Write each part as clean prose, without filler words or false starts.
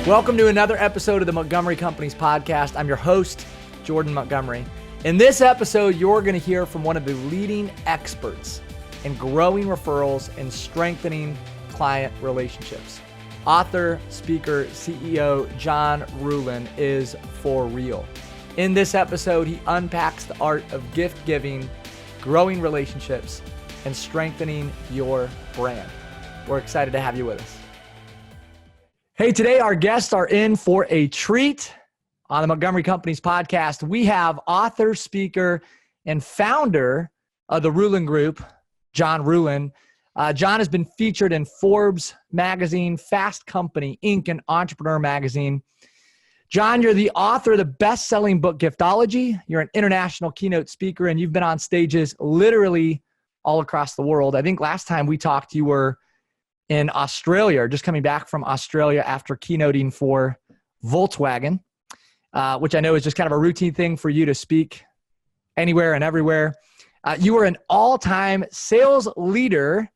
Welcome to another episode of the Montgomery Companies Podcast. I'm your host, Jordan Montgomery. In this episode, you're going to hear from one of the leading experts in growing referrals and strengthening client relationships. Author, speaker, CEO John Ruhlin is for real. In this episode, he unpacks the art of gift giving, growing relationships, and strengthening your brand. We're excited to have you with us. Hey, today our guests are in for a treat on the Montgomery Companies Podcast. We have author, speaker, and founder of the Ruhlin Group, John Ruhlin. John has been featured in Forbes magazine, Fast Company, Inc., and Entrepreneur magazine. John, you're the author of the best-selling book, Giftology. You're an international keynote speaker, and you've been on stages literally all across the world. I think last time we talked, you were in Australia, just coming back from Australia after keynoting for Volkswagen, which I know is just kind of a routine thing for you to speak anywhere and everywhere. You were an all-time sales leader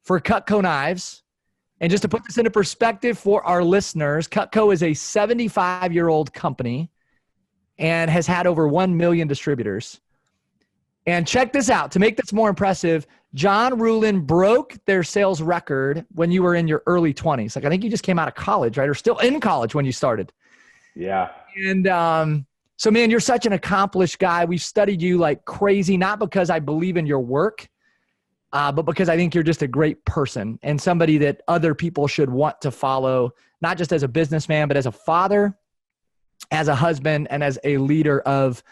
for Cutco Knives. And just to put this into perspective for our listeners, Cutco is a 75-year-old company and has had over 1 million distributors. And check this out. To make this more impressive, John Ruhlin broke their sales record when you were in your early 20s. Like, I think you just came out of college, right? Or still in college when you started. Yeah. And so, man, you're such an accomplished guy. We've studied you like crazy, not because I believe in your work, but because I think you're just a great person and somebody that other people should want to follow, not just as a businessman, but as a father, as a husband, and as a leader of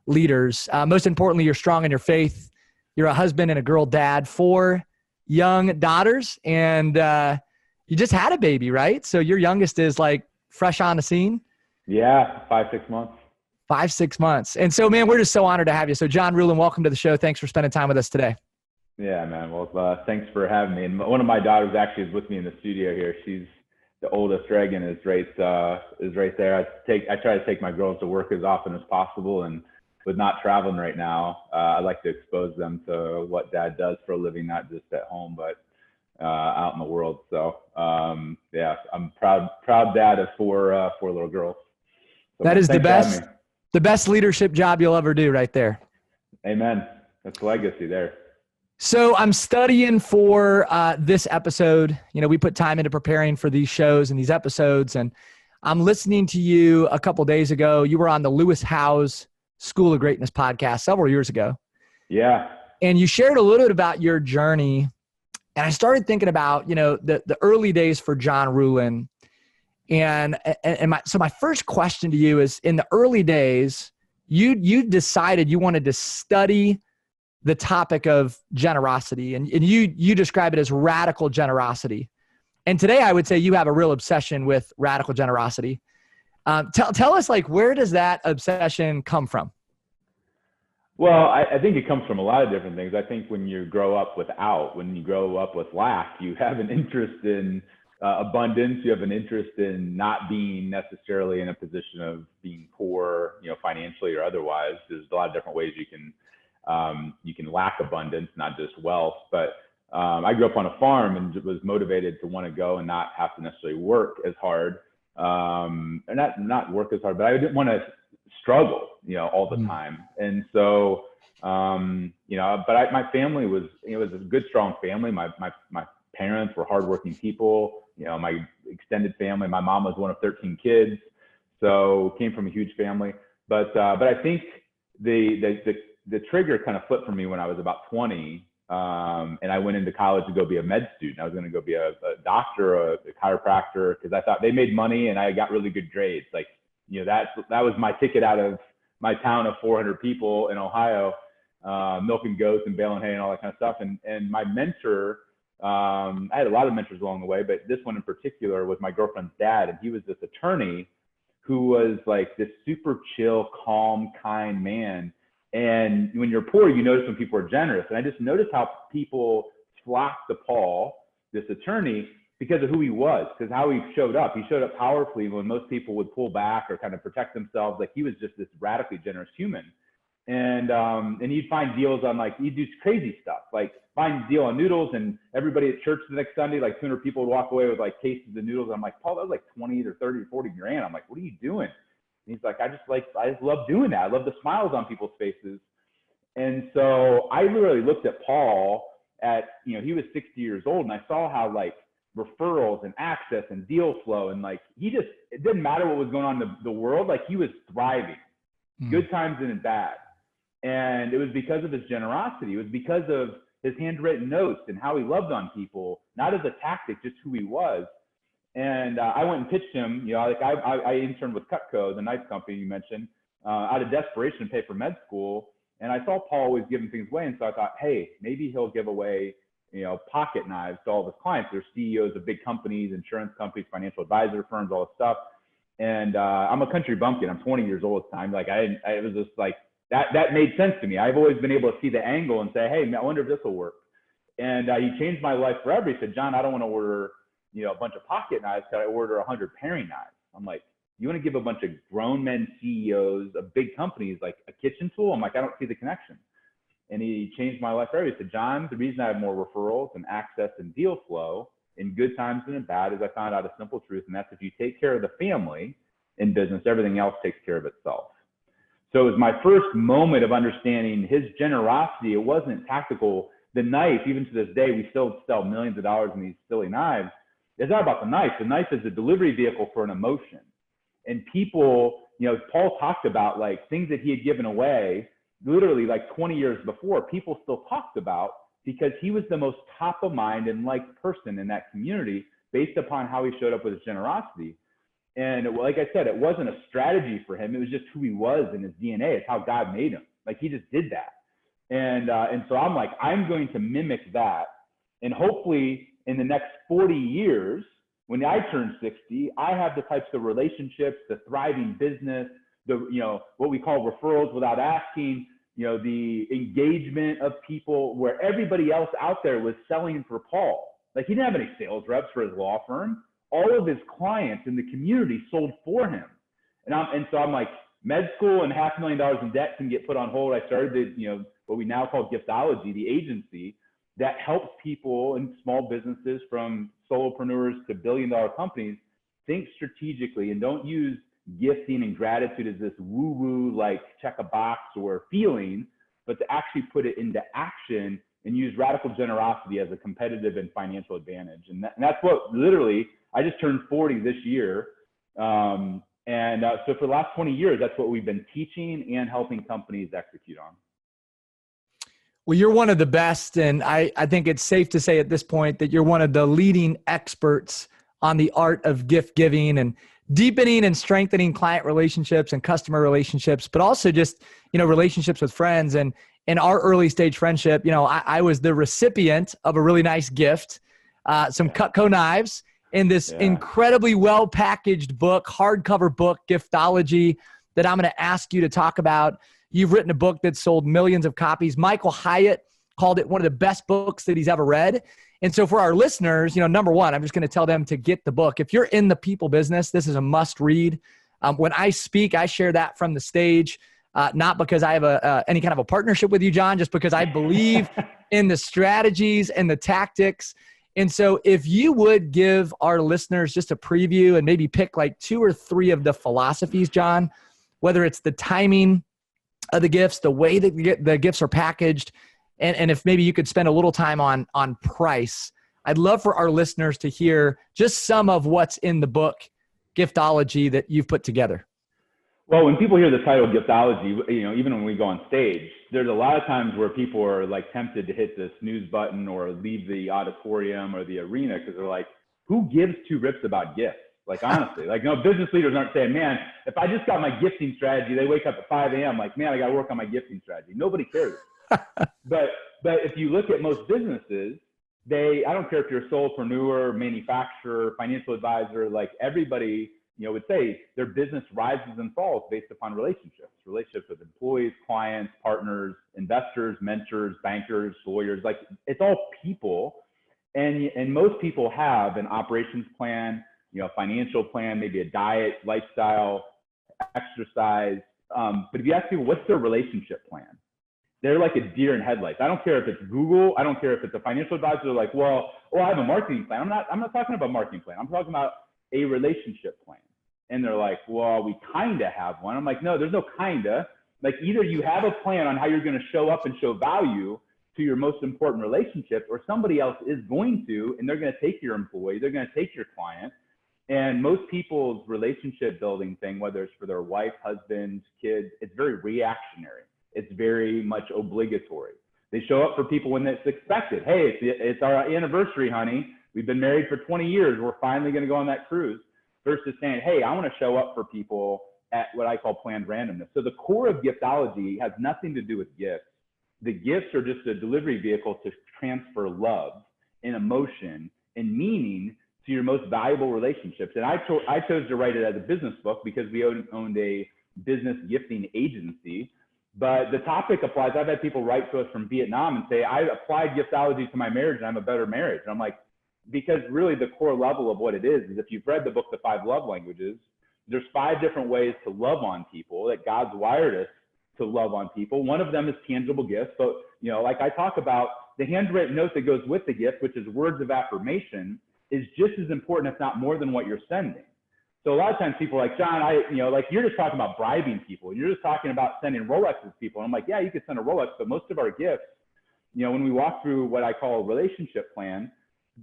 leaders. Most importantly, you're strong in your faith. You're a husband and a girl dad, 4 young daughters, and you just had a baby, right? So your youngest is like fresh on the scene. Yeah, 5-6 months. 5-6 months. And so, man, we're just so honored to have you. So John Ruhlin, welcome to the show. Thanks for spending time with us today. Yeah, man. Well, thanks for having me. And one of my daughters actually is with me in the studio here. She's the oldest. Reagan is right there. I try to take my girls to work as often as possible, and with not traveling right now, I like to expose them to what dad does for a living, not just at home, but out in the world. So yeah, I'm proud dad of 4 little girls. So that is the best leadership job you'll ever do right there. Amen. That's legacy there. So I'm studying for this episode. You know, we put time into preparing for these shows and these episodes, and I'm listening to you a couple days ago. You were on the Lewis Howes School of Greatness podcast several years ago. Yeah. And you shared a little bit about your journey. And I started thinking about, you know, the early days for John Ruhlin. So my first question to you is, in the early days, you decided you wanted to study the topic of generosity, and you describe it as radical generosity. And today I would say you have a real obsession with radical generosity. Tell us, like, where does that obsession come from? Well, I think it comes from a lot of different things. I think when you grow up with lack, you have an interest in abundance. You have an interest in not being necessarily in a position of being poor, you know, financially or otherwise. There's a lot of different ways you can lack abundance, not just wealth. But I grew up on a farm and was motivated to want to go and not have to necessarily work as hard. Not work as hard, but I didn't want to struggle, you know, all the time. And so, you know, but my family was a good, strong family. My parents were hardworking people. You know, my extended family, my mom was one of 13 kids, so came from a huge family. But I think the trigger kind of flipped for me when I was about 20. And I went into college to go be a med student. I was going to go be a doctor, a chiropractor, because I thought they made money and I got really good grades. Like, you know, that was my ticket out of my town of 400 people in Ohio, milking goats and baling hay and all that kind of stuff. And my mentor, I had a lot of mentors along the way, but this one in particular was my girlfriend's dad. And he was this attorney who was like this super chill, calm, kind man. And when you're poor, you notice when people are generous. And I just noticed how people flocked to Paul, this attorney, because of who he was, because how he showed up. He showed up powerfully when most people would pull back or kind of protect themselves. Like, he was just this radically generous human. And he'd find deals on like, he'd do crazy stuff, like find a deal on noodles, and everybody at church the next Sunday, like 200 people would walk away with like cases of noodles. I'm like, Paul, that was like 20 or 30 or 40 grand. I'm like, what are you doing? And he's like, I just love doing that. I love the smiles on people's faces. And so I literally looked at Paul he was 60 years old, and I saw how like referrals and access and deal flow, and like it didn't matter what was going on in the world, like he was thriving, good times and bad. And it was because of his generosity. It was because of his handwritten notes and how he loved on people, not as a tactic, just who he was. And I went and pitched him, I interned with Cutco, the knife company you mentioned, out of desperation to pay for med school. And I saw Paul always giving things away. And so I thought, hey, maybe he'll give away, pocket knives to all of his clients. They're CEOs of big companies, insurance companies, financial advisor firms, all this stuff. And I'm a country bumpkin. I'm 20 years old at the time. Like it was just like, that made sense to me. I've always been able to see the angle and say, hey, I wonder if this will work. And he changed my life forever. He said, John, I don't want to order, a bunch of pocket knives. Can I order 100 paring knives? I'm like, you want to give a bunch of grown men CEOs of big companies like a kitchen tool? I'm like, I don't see the connection. And he changed my life forever. He said, John, the reason I have more referrals and access and deal flow in good times and in bad is I found out a simple truth. And that's if you take care of the family in business, everything else takes care of itself. So it was my first moment of understanding his generosity. It wasn't tactical. The knife, even to this day, we still sell millions of dollars in these silly knives. It's not about the knife. The knife is a delivery vehicle for an emotion. And people, Paul talked about like things that he had given away literally like 20 years before, people still talked about because he was the most top of mind and liked person in that community based upon how he showed up with his generosity. And like I said, it wasn't a strategy for him. It was just who he was in his DNA. It's how God made him. Like he just did that. And so I'm like, I'm going to mimic that. And hopefully in the next 40 years, when I turn 60, I have the types of relationships, the thriving business, what we call referrals without asking, the engagement of people where everybody else out there was selling for Paul. Like he didn't have any sales reps for his law firm. All of his clients in the community sold for him. And so I'm like, med school and $500,000 in debt can get put on hold. I started what we now call Giftology, the agency that helps people in small businesses from solopreneurs to billion-dollar companies think strategically and don't use gifting and gratitude as this woo-woo, like check a box or feeling, but to actually put it into action and use radical generosity as a competitive and financial advantage. And that's what literally, I just turned 40 this year. So for the last 20 years, that's what we've been teaching and helping companies execute on. Well, you're one of the best, and I think it's safe to say at this point that you're one of the leading experts on the art of gift giving and deepening and strengthening client relationships and customer relationships, but also just, relationships with friends. And in our early stage friendship, I was the recipient of a really nice gift, some Cutco knives in this incredibly well-packaged book, hardcover book, Giftology, that I'm going to ask you to talk about. You've written a book that sold millions of copies. Michael Hyatt called it one of the best books that he's ever read. And so for our listeners, number one, I'm just going to tell them to get the book. If you're in the people business, this is a must read. When I speak, I share that from the stage, not because I have any kind of a partnership with you, John, just because I believe in the strategies and the tactics. And so if you would give our listeners just a preview and maybe pick like 2 or 3 of the philosophies, John, whether it's the timing of the gifts, the way that the gifts are packaged, and if maybe you could spend a little time on price. I'd love for our listeners to hear just some of what's in the book, Giftology, that you've put together. Well, when people hear the title Giftology, even when we go on stage, there's a lot of times where people are like tempted to hit the snooze button or leave the auditorium or the arena because they're like, who gives 2 rips about gifts? Like, honestly, business leaders aren't saying, man, if I just got my gifting strategy, they wake up at 5 a.m. like, man, I got to work on my gifting strategy. Nobody cares. But if you look at most businesses, I don't care if you're a solopreneur, manufacturer, financial advisor, like everybody, would say their business rises and falls based upon relationships with employees, clients, partners, investors, mentors, bankers, lawyers. Like it's all people. And most people have an operations plan, financial plan, maybe a diet, lifestyle, exercise, But if you ask people, what's their relationship plan? They're like a deer in headlights. I don't care if it's Google. I don't care if it's a financial advisor. They're like, well, I have a marketing plan. I'm not talking about marketing plan. I'm talking about a relationship plan. And they're like, well, we kind of have one. I'm like, no, there's no kinda. Like, either you have a plan on how you're going to show up and show value to your most important relationship, or somebody else is going to, and they're going to take your employee, they're going to take your client. And most people's relationship building thing, whether it's for their wife, husband, kids, it's very reactionary. It's very much obligatory. They show up for people when it's expected. Hey, it's our anniversary, honey. We've been married for 20 years. We're finally going to go on that cruise. Versus saying, hey, I want to show up for people at what I call planned randomness. So the core of Giftology has nothing to do with gifts. The gifts are just a delivery vehicle to transfer love and emotion and meaning to your most valuable relationships. And I chose to write it as a business book because we owned a business gifting agency. But the topic applies. I've had people write to us from Vietnam and say, I applied Giftology to my marriage and I'm a better marriage. And I'm like, because really the core level of what it is if you've read the book, The 5 Love Languages, there's 5 different ways to love on people, that God's wired us to love on people. One of them is tangible gifts. But, you know, like I talk about, the handwritten note that goes with the gift, which is words of affirmation, is just as important, if not more, than what you're sending. So a lot of times people are like, John, you're just talking about bribing people. You're just talking about sending Rolexes to people. And I'm like, yeah, you could send a Rolex, but most of our gifts, when we walk through what I call a relationship plan,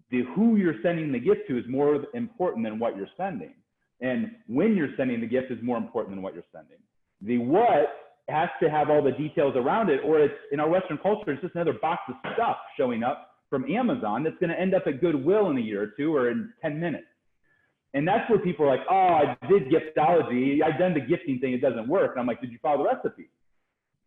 the who you're sending the gift to is more important than what you're sending. And when you're sending the gift is more important than what you're sending. The what has to have all the details around it, or it's, in our Western culture, it's just another box of stuff showing up from Amazon that's going to end up at Goodwill in a year or two or in 10 minutes. And that's where people are like, oh, I did Giftology. I've done the gifting thing. It doesn't work. And I'm like, did you follow the recipe?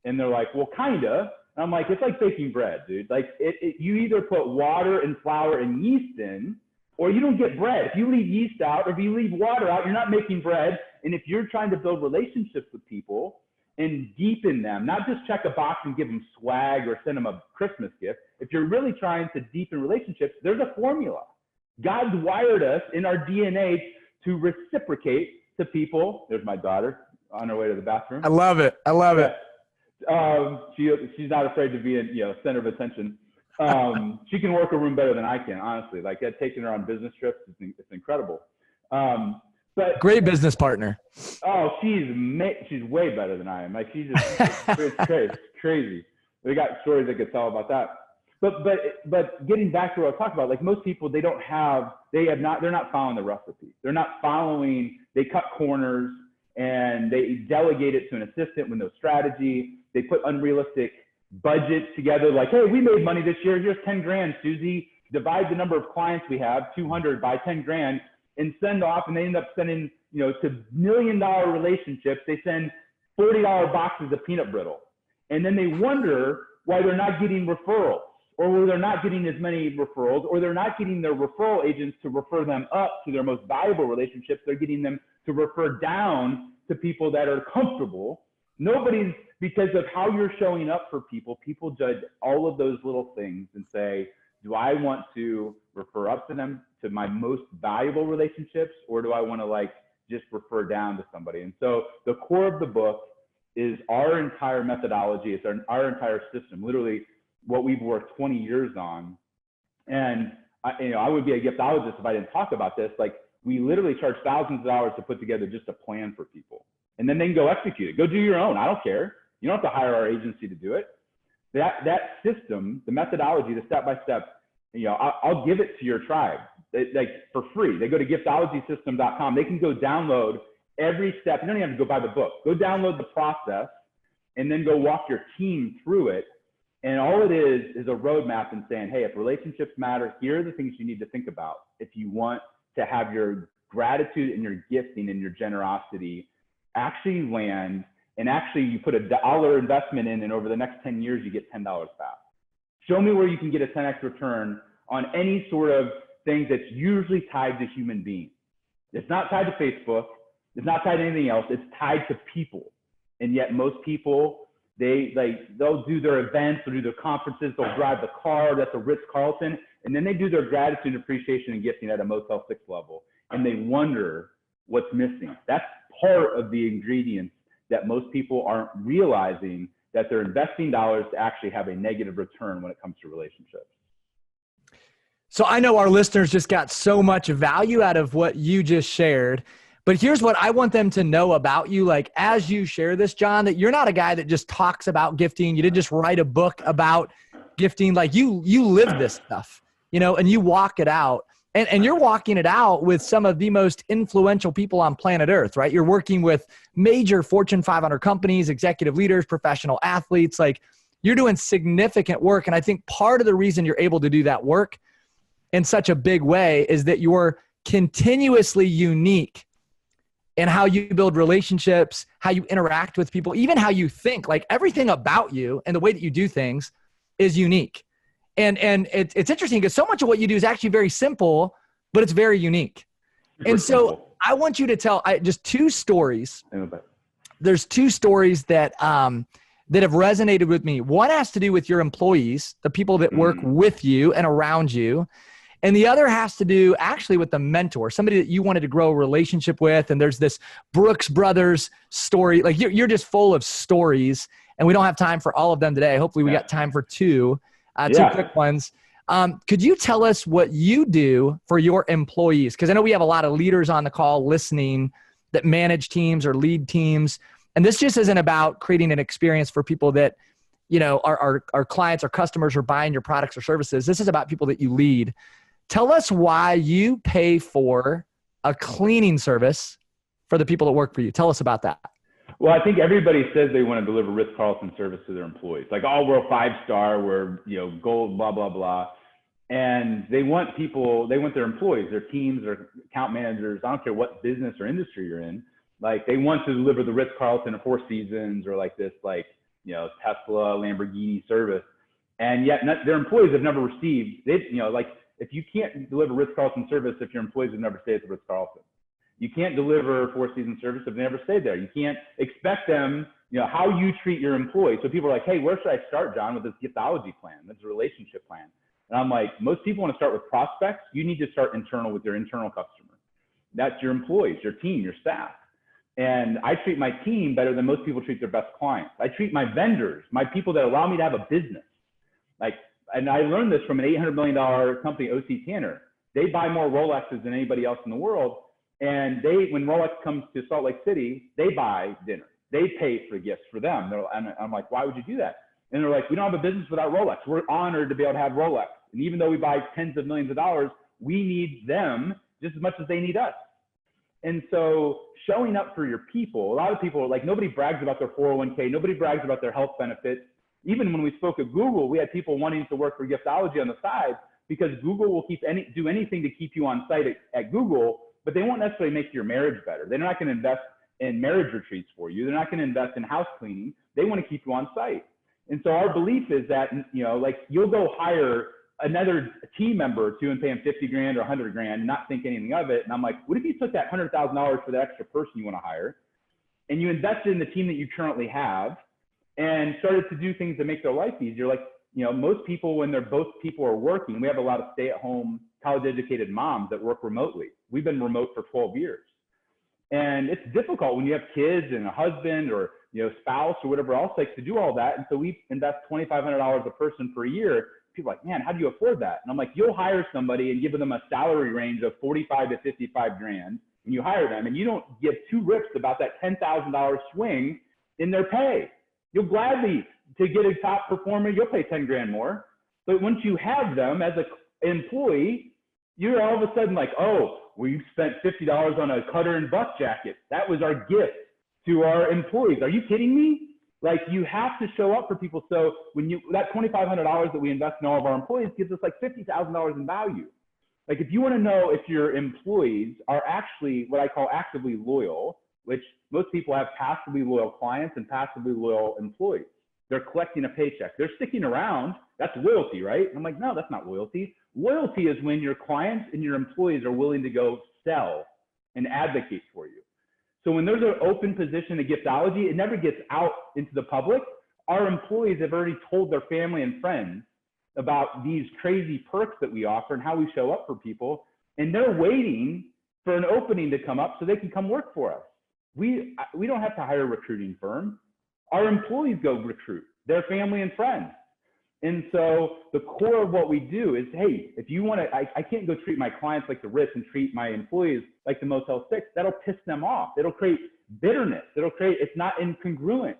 And they're like, well, kinda. And I'm like, it's like baking bread, dude. Like you either put water and flour and yeast in, or you don't get bread. If you leave yeast out or if you leave water out, you're not making bread. And if you're trying to build relationships with people and deepen them, not just check a box and give them swag or send them a Christmas gift. If you're really trying to deepen relationships, there's a formula. God's wired us in our DNA to reciprocate to people. There's my daughter on her way to the bathroom. I love it. I love it. She's not afraid to be in, center of attention. She can work a room better than I can, honestly. Like, I've taken her on business trips. It's incredible. But great business partner. Oh, she's way better than I am. Like, she's just it's crazy. We got stories I could tell about that. But getting back to what I was talking about, like, most people, they're not following the recipe. They're not following, they cut corners and they delegate it to an assistant with no strategy. They put unrealistic budgets together. Like, hey, we made money this year. Here's 10 grand, Susie. Divide the number of clients we have, 200 by 10 grand, and send off. And they end up sending, to $1 million relationships. They send $40 boxes of peanut brittle. And then they wonder why they're not getting referrals, or they're not getting as many referrals, or they're not getting their referral agents to refer them up to their most valuable relationships. They're getting them to refer down to people that are comfortable. Because of how you're showing up for people judge all of those little things and say, do I want to refer up to them to my most valuable relationships, or do I want to just refer down to somebody? And so the core of the book is our entire methodology. It's our entire system, literally what we've worked 20 years on. And I would be a giftologist if I didn't talk about this. Like, we literally charge thousands of dollars to put together just a plan for people. And then they can go execute it. Go do your own. I don't care. You don't have to hire our agency to do it. That system, the methodology, the step-by-step, I'll give it to your tribe for free. They go to giftologysystem.com. They can go download every step. You don't even have to go buy the book. Go download the process and then go walk your team through it. And all it is a roadmap and saying, hey, if relationships matter, here are the things you need to think about if you want to have your gratitude and your gifting and your generosity actually land. And actually, you put $1 investment in, and over the next 10 years, you get $10 back. Show me where you can get a 10x return on any sort of thing that's usually tied to human beings. It's not tied to Facebook. It's not tied to anything else. It's tied to people. And yet most people, they'll do their events, they'll do their conferences, they'll drive the car that's a Ritz-Carlton, and then they do their gratitude, appreciation, and gifting at a Motel 6 level. And they wonder what's missing. That's part of the ingredients that most people aren't realizing that they're investing dollars to actually have a negative return when it comes to relationships. So I know our listeners just got so much value out of what you just shared, but here's what I want them to know about you. Like, as you share this, John, that you're not a guy that just talks about gifting. You didn't just write a book about gifting. Like, you live this stuff, and you walk it out. And you're walking it out with some of the most influential people on planet Earth, right? You're working with major Fortune 500 companies, executive leaders, professional athletes. Like, you're doing significant work. And I think part of the reason you're able to do that work in such a big way is that you're continuously unique in how you build relationships, how you interact with people, even how you think. Like, everything about you and the way that you do things is unique. And it's interesting because so much of what you do is actually very simple, but it's very unique. And so I want you to tell just two stories. There's two stories that have resonated with me. One has to do with your employees, the people that work with you and around you. And the other has to do actually with the mentor, somebody that you wanted to grow a relationship with. And there's this Brooks Brothers story. Like, you're just full of stories, and we don't have time for all of them today. Hopefully we got time for two quick ones. Could you tell us what you do for your employees? Because I know we have a lot of leaders on the call listening that manage teams or lead teams. And this just isn't about creating an experience for people that, our clients or customers are buying your products or services. This is about people that you lead. Tell us why you pay for a cleaning service for the people that work for you. Tell us about that. Well, I think everybody says they want to deliver Ritz-Carlton service to their employees. Like, oh, we're a 5-star, we're, gold, blah, blah, blah. And they want their employees, their teams, their account managers, I don't care what business or industry you're in. Like, they want to deliver the Ritz-Carlton or Four Seasons or like this, Tesla, Lamborghini service. And yet their employees have never received, if you can't deliver Ritz-Carlton service if your employees have never stayed at the Ritz-Carlton. You can't deliver Four Seasons service if they never stayed there. You can't expect them, how you treat your employees. So people are like, hey, where should I start, John, with this Giftology plan? This relationship plan. And I'm like, most people want to start with prospects. You need to start internal with your internal customer. That's your employees, your team, your staff. And I treat my team better than most people treat their best clients. I treat my vendors, my people that allow me to have a business. And I learned this from an $800 million company, OC Tanner. They buy more Rolexes than anybody else in the world. And when Rolex comes to Salt Lake City, they buy dinner. They pay for gifts for them. And I'm like, why would you do that? And they're like, we don't have a business without Rolex. We're honored to be able to have Rolex. And even though we buy tens of millions of dollars, we need them just as much as they need us. And so showing up for your people, a lot of people are like, nobody brags about their 401k. Nobody brags about their health benefits. Even when we spoke at Google, we had people wanting to work for Giftology on the side because Google will do anything to keep you on site at Google, but they won't necessarily make your marriage better. They're not going to invest in marriage retreats for you. They're not going to invest in house cleaning. They want to keep you on site. And so our belief is that, you'll go hire another team member or two and pay them 50 grand or 100 grand and not think anything of it. And I'm like, what if you took that $100,000 for that extra person you want to hire and you invested in the team that you currently have and started to do things that make their life easier? Like, most people, when both people are working, we have a lot of stay-at-home, college-educated moms that work remotely. We've been remote for 12 years. And it's difficult when you have kids and a husband or, spouse or whatever else, to do all that. And so we invest $2,500 a person per year. People are like, man, how do you afford that? And I'm like, you'll hire somebody and give them a salary range of 45 to 55 grand when you hire them. And you don't give two rips about that $10,000 swing in their pay. You'll gladly, to get a top performer, you'll pay 10 grand more. But once you have them as an employee, you're all of a sudden like, oh, we spent $50 on a Cutter and Buck jacket. That was our gift to our employees. Are you kidding me? Like, you have to show up for people. So that $2,500 that we invest in all of our employees gives us like $50,000 in value. Like, if you want to know if your employees are actually what I call actively loyal, which most people have passively loyal clients and passively loyal employees. They're collecting a paycheck. They're sticking around. That's loyalty, right? I'm like, no, that's not loyalty. Loyalty is when your clients and your employees are willing to go sell and advocate for you. So when there's an open position at Giftology, it never gets out into the public. Our employees have already told their family and friends about these crazy perks that we offer and how we show up for people. And they're waiting for an opening to come up so they can come work for us. we don't have to hire a recruiting firm. Our employees go recruit their family and friends. And so the core of what we do is, hey, if you want to, I can't go treat my clients like the Ritz and treat my employees like the Motel 6. That'll piss them off. It'll create bitterness. It's not incongruent.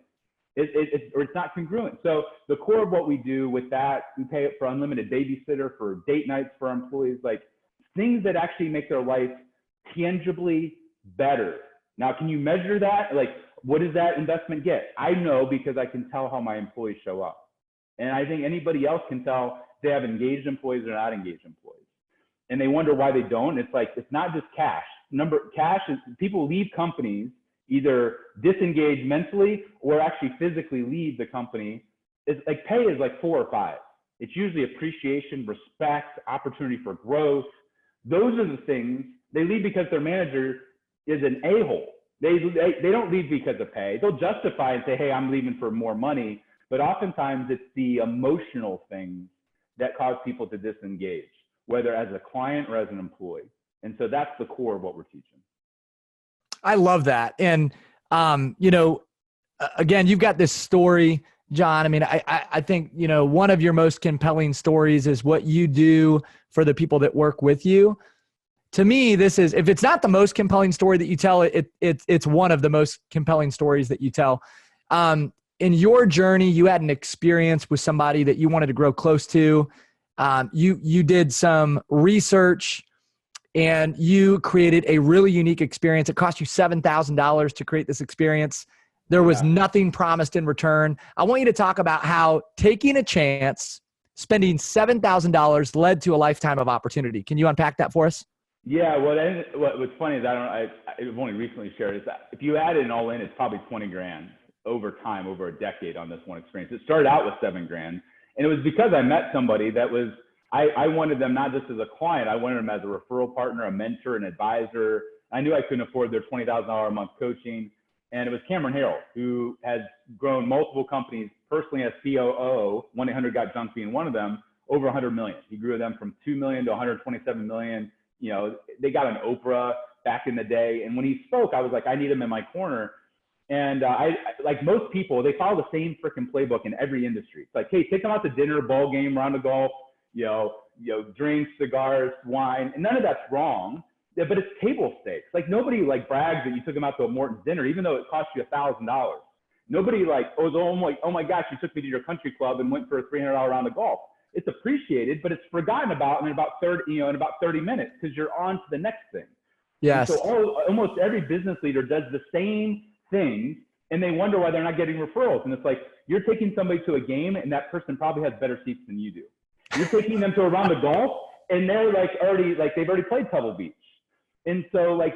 It's not congruent. So the core of what we do with that, we pay for unlimited babysitter, for date nights for our employees, like things that actually make their life tangibly better. Now, can you measure that? Like, what does that investment get? I know because I can tell how my employees show up. And I think anybody else can tell if they have engaged employees or not engaged employees. And they wonder why they don't. It's like, it's not just cash. Cash is, people leave companies either disengaged mentally or actually physically leave the company. It's like pay is like 4 or 5. It's usually appreciation, respect, opportunity for growth. Those are the things. They leave because their manager is an a-hole. They don't leave because of pay. They'll justify and say, hey, I'm leaving for more money. But oftentimes it's the emotional things that cause people to disengage, whether as a client or as an employee. And so that's the core of what we're teaching. I love that. And, again, you've got this story, John. I mean, I think, one of your most compelling stories is what you do for the people that work with you. To me, this is, if it's not the most compelling story that you tell, it's one of the most compelling stories that you tell. In your journey, you had an experience with somebody that you wanted to grow close to. You did some research and you created a really unique experience. It cost you $7,000 to create this experience. There was nothing promised in return. I want you to talk about how taking a chance, spending $7,000 led to a lifetime of opportunity. Can you unpack that for us? Yeah, what's funny is I've only recently shared is that if you add it all in, it's probably 20 grand over time, over a decade on this one experience. It started out with $7 grand. And it was because I met somebody that was, I wanted them not just as a client, I wanted them as a referral partner, a mentor, an advisor. I knew I couldn't afford their $20,000 a month coaching. And it was Cameron Harrell, who has grown multiple companies personally as COO, 1-800-GOT-JUNK being one of them, over 100 million. He grew them from 2 million to 127 million. They got on Oprah back in the day. And when he spoke, I was like, I need him in my corner. And I like most people, they follow the same freaking playbook in every industry. It's like, hey, take them out to dinner, ball game, round of golf, drinks, cigars, wine, and none of that's wrong. Yeah, but it's table stakes. Like nobody like brags that you took them out to a Morton's dinner, even though it cost you $1,000. Nobody like, oh my gosh, you took me to your country club and went for a $300 round of golf. It's appreciated, but it's forgotten about in about 30 minutes because you're on to the next thing. Yes. And so almost every business leader does the same things and they wonder why they're not getting referrals. And it's like, you're taking somebody to a game and that person probably has better seats than you do. You're taking them to a round of golf and they're they've already played Pebble Beach. And so like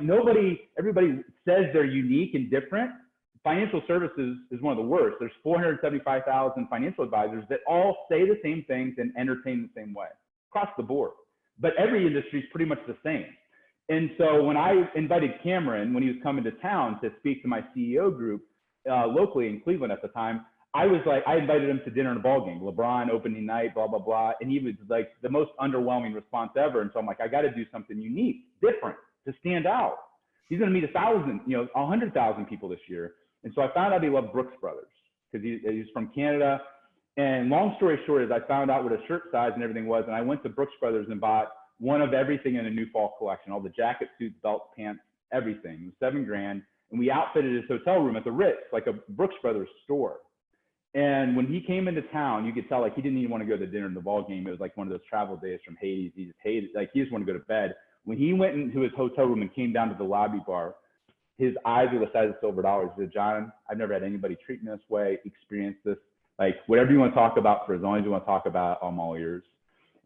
everybody says they're unique and different. Financial services is one of the worst. There's 475,000 financial advisors that all say the same things and entertain the same way across the board. But every industry is pretty much the same. And so when I invited Cameron, when he was coming to town to speak to my CEO group locally in Cleveland at the time, I invited him to dinner and a ball game, LeBron opening night, blah, blah, blah. And he was like the most underwhelming response ever. And so I'm like, I got to do something unique, different to stand out. He's going to meet 100,000 people this year. And so I found out he loved Brooks Brothers because he's from Canada. And long story short is I found out what a shirt size and everything was. And I went to Brooks Brothers and bought one of everything in a new fall collection, all the jacket, suits, belts, pants, everything. It was $7 grand. And we outfitted his hotel room at the Ritz, like a Brooks Brothers store. And when he came into town, you could tell like he didn't even want to go to dinner and the ball game. It was like one of those travel days from Hades. He just hated, like he just wanted to go to bed. When he went into his hotel room and came down to the lobby bar, his eyes were the size of silver dollars. He said, John, I've never had anybody treat me this way, experience this. Like whatever you want to talk about for as long as you want to talk about, I'm all ears.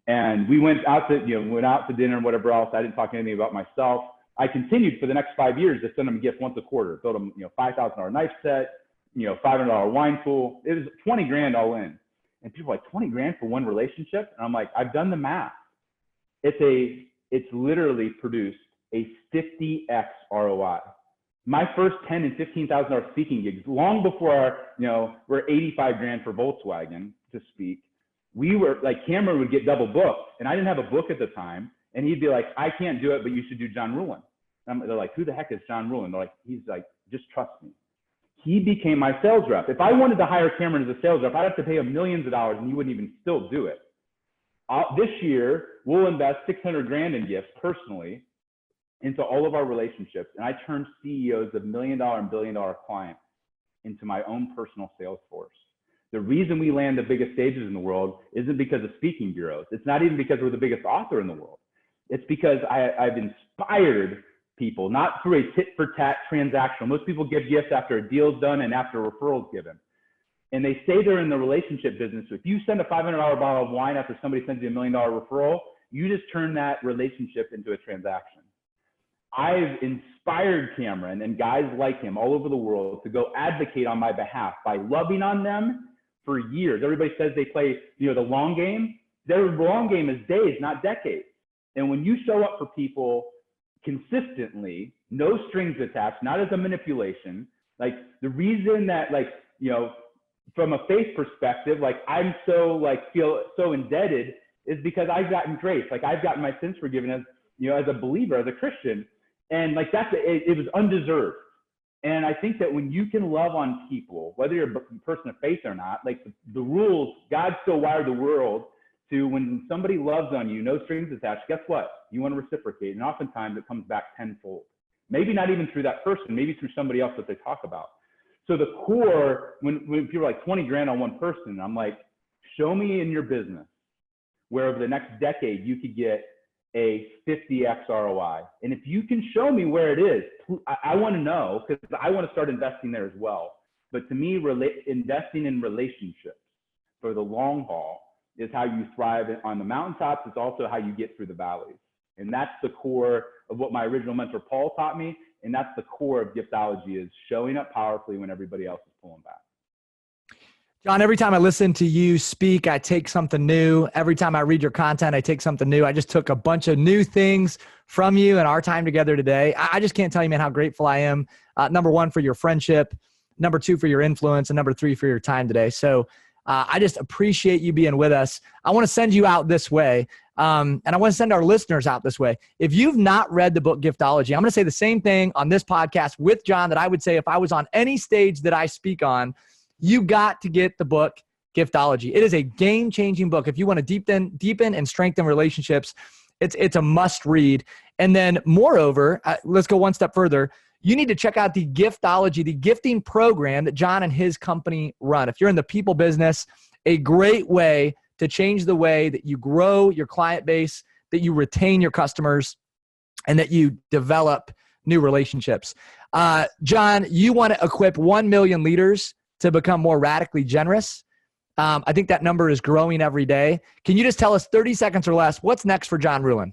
And we went out to dinner and whatever else. I didn't talk anything about myself. I continued for the next 5 years to send him a gift once a quarter. Built him, $5,000 knife set, $500 wine pool. It was 20 grand all in. And people were like, 20 grand for one relationship? And I'm like, I've done the math. It's literally produced a 50x ROI. My first $10,000 and $15,000 speaking gigs, long before we're 85 grand for Volkswagen to speak. We were like, Cameron would get double booked, and I didn't have a book at the time. And he'd be like, I can't do it, but you should do John Ruhlin. They're like, who the heck is John Ruhlin? They're like, he's like Just trust me. He became my sales rep. If I wanted to hire Cameron as a sales rep, I'd have to pay him millions of dollars and he wouldn't even still do it. This year, we'll invest $600,000 in gifts personally into all of our relationships. And I turned CEOs of $1 million and $1 billion clients into my own personal sales force. The reason we land the biggest stages in the world isn't because of speaking bureaus. It's not even because we're the biggest author in the world. It's because I've inspired people, not through a tit for tat transaction. Most people give gifts after a deal's done and after referrals given. And they say they're in the relationship business. So if you send a $500 bottle of wine after somebody sends you $1 million referral, you just turn that relationship into a transaction. I've inspired Cameron and guys like him all over the world to go advocate on my behalf by loving on them for years. Everybody says they play, the long game. Their long game is days, not decades. And when you show up for people consistently, no strings attached, not as a manipulation, like the reason that from a faith perspective, I'm so feel so indebted is because I've gotten grace. I've gotten my sins forgiven as a believer, as a Christian. And it was undeserved. And I think that when you can love on people, whether you're a person of faith or not, the rules, God still wired the world to when somebody loves on you, no strings attached, guess what? You want to reciprocate. And oftentimes it comes back tenfold. Maybe not even through that person, maybe through somebody else that they talk about. So the core, when people are $20,000 on one person, I'm like, show me in your business where over the next decade you could get a 50x ROI. And if you can show me where it is, I want to know, because I want to start investing there as well. But to me, investing in relationships for the long haul is how you thrive on the mountaintops. It's also how you get through the valleys. And that's the core of what my original mentor, Paul, taught me. And that's the core of Giftology, is showing up powerfully when everybody else is pulling back. John, every time I listen to you speak, I take something new. Every time I read your content, I take something new. I just took a bunch of new things from you and our time together today. I just can't tell you, man, how grateful I am. Number one, for your friendship. Number two, for your influence. And number three, for your time today. So I just appreciate you being with us. I want to send you out this way. And I want to send our listeners out this way. If you've not read the book Giftology, I'm going to say the same thing on this podcast with John that I would say if I was on any stage that I speak on. You got to get the book Giftology. It is a game-changing book. If you want to deepen and strengthen relationships, it's a must read. And then moreover, let's go one step further. You need to check out the Giftology, the gifting program that John and his company run. If you're in the people business, a great way to change the way that you grow your client base, that you retain your customers, and that you develop new relationships. John, you want to equip 1 million leaders to become more radically generous. I think that number is growing every day. Can you just tell us 30 seconds or less, what's next for John Ruhlin?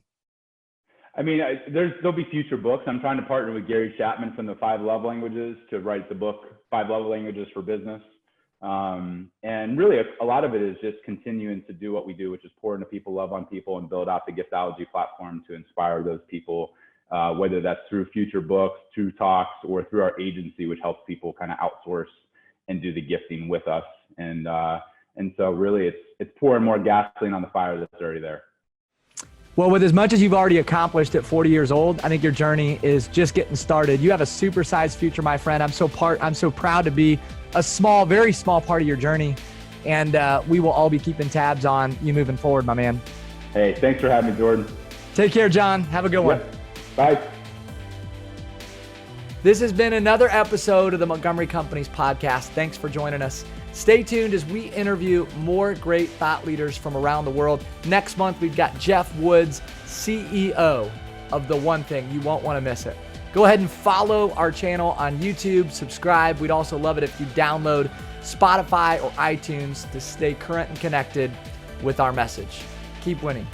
I mean, there'll be future books. I'm trying to partner with Gary Chapman from the 5 Love Languages to write the book, 5 Love Languages for Business. And really a lot of it is just continuing to do what we do, which is pour into people, love on people, and build out the Giftology platform to inspire those people, whether that's through future books, through talks, or through our agency, which helps people kind of outsource and do the gifting with us. And so really it's pouring more gasoline on the fire that's already there. Well, with as much as you've already accomplished at 40 years old, I think your journey is just getting started. You have a supersized future, my friend. I'm so proud to be a small, very small part of your journey. And we will all be keeping tabs on you moving forward, my man. Hey, thanks for having me, Jordan. Take care, John. Have a good one. Bye. This has been another episode of the Montgomery Companies Podcast. Thanks for joining us. Stay tuned as we interview more great thought leaders from around the world. Next month, we've got Jeff Woods, CEO of The One Thing. You won't want to miss it. Go ahead and follow our channel on YouTube, subscribe. We'd also love it if you download Spotify or iTunes to stay current and connected with our message. Keep winning.